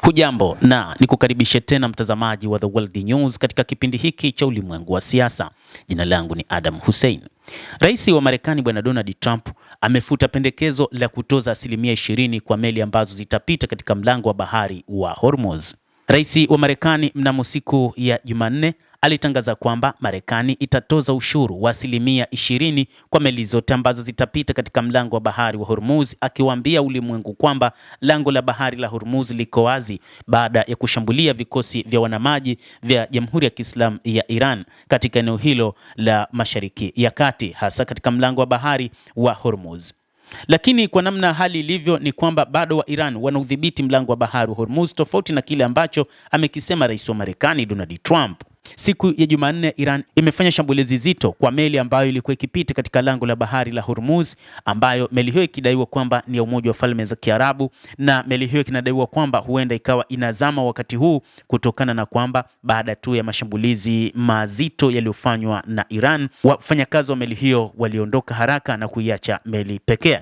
Hujambo na nikukaribishe tena mtazamaji wa The World News katika kipindi hiki cha ulimwengu wa siasa. Jina langu ni Adam Hussein. Rais wa Marekani Bwana Donald Trump amefuta pendekezo la kutoza 20% kwa meli ambazo zitapita katika mlango wa bahari wa Hormuz. Rais wa Marekani mnamo siku ya Jumanne alitangaza kwamba Marekani itatoza ushuru wa 20% kwa meli zote ambazo zitapita katika mlango wa bahari wa Hormuz, akiwaambia ulimwengu kwamba lango la bahari la Hormuz liko wazi baada ya kushambulia vikosi vya wanamaji vya Jamhuri ya Kiislamu ya Iran katika eneo hilo la Mashariki ya Kati, hasa katika mlango wa bahari wa Hormuz. Lakini kwa namna hali ilivyo ni kwamba bado wa Iran wanaudhibiti mlango wa bahari wa Hormuz, tofauti na kile ambacho amekisema rais wa Marekani Donald Trump. Siku ya Jumanne, Iran imefanya shambulizi zito kwa meli ambayo ilikuwa ikipita katika lango la bahari la Hormuz, ambayo meli hiyo ikidaiwa kwamba ni ya Umoja wa Falme za Kiarabu, na meli hiyo kinadaiwa kwamba huenda ikawa inazama wakati huu kutokana na kwamba baada tu ya mashambulizi mazito yaliyofanywa na Iran, wafanyakazi wa meli hiyo waliondoka haraka na kuiacha meli pekee.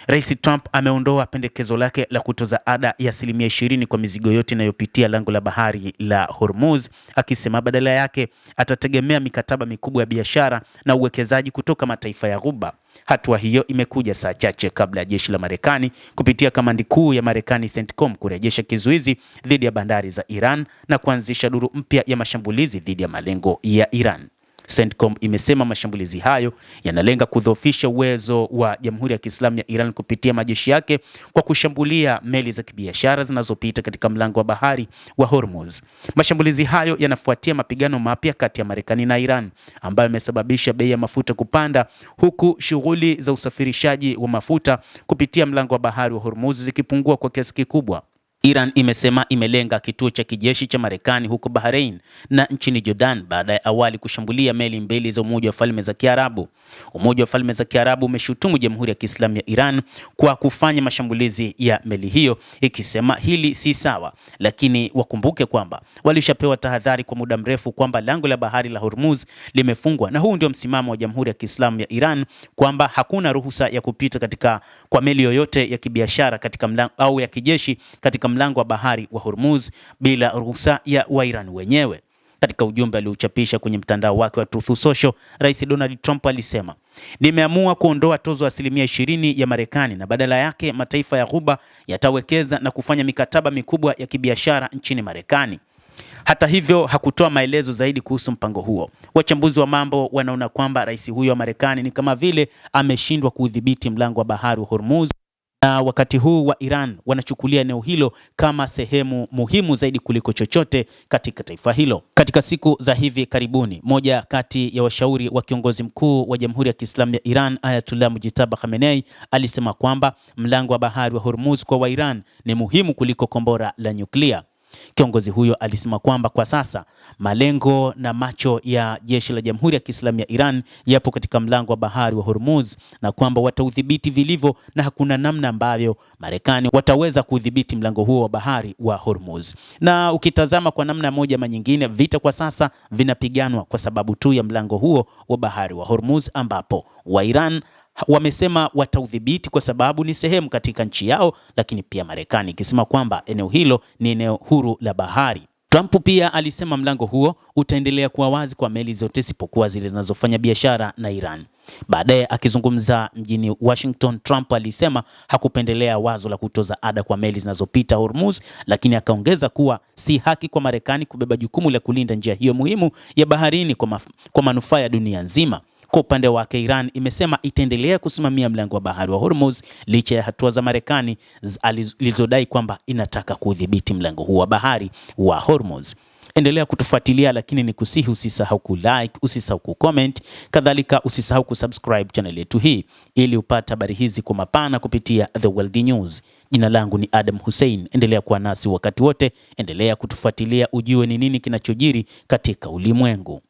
Rais Trump ameondoa pendekezo lake la kutoza ada ya 20% kwa mizigo yote inayopitia lango la bahari la Hormuz, akisema badala yake atategemea mikataba mikubwa ya biashara na uwekezaji kutoka mataifa ya Ghuba. Hatua hiyo imekuja saa chache kabla ya jeshi la Marekani kupitia kamandi kuu ya Marekani CENTCOM kurejesha kizuizi dhidi ya bandari za Iran na kuanzisha duru mpya ya mashambulizi dhidi ya malengo ya Iran. CENTCOM imesema mashambulizi hayo yanalenga kudhoofisha uwezo wa Jamhuri ya Kiislamu ya Iran kupitia majeshi yake kwa kushambulia meli za kibiashara zinazopita katika mlango wa bahari wa Hormuz. Mashambulizi hayo yanafuatia mapigano mapya kati ya Marekani na Iran ambayo yamesababisha bei ya mafuta kupanda, huku shughuli za usafirishaji wa mafuta kupitia mlango wa bahari wa Hormuz zikipungua kwa kiasi kikubwa. Iran imesema imelenga kituo cha kijeshi cha Marekani huko Bahrain na nchini Jordan baada ya awali kushambulia meli mbili za Umoja wa Falme za Kiarabu. Umoja wa Falme za Kiarabu umeshutumu Jamhuri ya Kiislamu ya Iran kwa kufanya mashambulizi ya meli hiyo, ikisema hili si sawa, lakini wakumbuke kwamba walishapewa tahadhari kwa muda mrefu kwamba lango la bahari la Hormuz limefungwa, na huu ndio msimamo wa Jamhuri ya Kiislamu ya Iran kwamba hakuna ruhusa ya kupita kwa meli yoyote ya kibiashara katika mlango au ya kijeshi katika mlango wa bahari wa Hormuz bila ruhusa ya Wairan wenyewe. Katika ujumbe aliochapisha kwenye mtandao wake wa Truth Social, Rais Donald Trump alisema, "Nimeamua kuondoa tozo ya 20% ya Marekani na badala yake mataifa ya Ghuba yatawekeza na kufanya mikataba mikubwa ya kibiashara nchini Marekani." Hata hivyo hakutoa maelezo zaidi kuhusu mpango huo. Wachambuzi wa mambo wanaona kwamba rais huyo wa Marekani ni kama vile ameshindwa kudhibiti mlango wa bahari wa Hormuz, na wakati huu wa Iran wanachukulia eneo hilo kama sehemu muhimu zaidi kuliko chochote katika taifa hilo. Katika siku za hivi karibuni, moja kati ya washauri wa kiongozi mkuu wa Jamhuri ya Kiislamu ya Iran Ayatollah Mujtaba Khamenei alisema kwamba mlango wa bahari wa Hormuz kwa Iran ni muhimu kuliko kombora la nyuklia. Kiongozi huyo alisema kwamba kwa sasa malengo na macho ya jeshi la Jamhuri ya Kiislamu ya Iran yapo katika mlango wa bahari wa Hormuz na kwamba wataudhibiti vilivyo na hakuna namna ambavyo Marekani wataweza kudhibiti mlango huo wa bahari wa Hormuz. Na ukitazama kwa namna moja ama nyingine, vita kwa sasa vinapiganwa kwa sababu tu ya mlango huo wa bahari wa Hormuz, ambapo wa Iran wamesema wataudhibiti kwa sababu ni sehemu katika nchi yao, lakini pia Marekani ikisema kwamba eneo hilo ni eneo huru la bahari. Trump pia alisema mlango huo utaendelea kuwa wazi kwa meli zote isipokuwa zile zinazofanya biashara na Iran. Baadaye akizungumza mjini Washington, Trump alisema hakupendelea wazo la kutoza ada kwa meli zinazopita Hormuz, lakini akaongeza kuwa si haki kwa Marekani kubeba jukumu la kulinda njia hiyo muhimu ya baharini kwa manufaa ya dunia nzima. Kwa upande wake, Iran imesema itaendelea kusimamia mlango wa bahari wa Hormuz licha ya hatua za Marekani zilizodai kwamba inataka kudhibiti mlango huu wa bahari wa Hormuz. Endelea kutufuatilia, lakini ni kusihi usisahau kulike, usisahau kucomment, kadhalika usisahau kusubscribe channel yetu hii ili upate habari hizi kwa mapana kupitia The World News. Jina langu ni Adam Hussein. Endelea kuwa nasi wakati wote, endelea kutufuatilia ujue ni nini kinachojiri katika ulimwengu.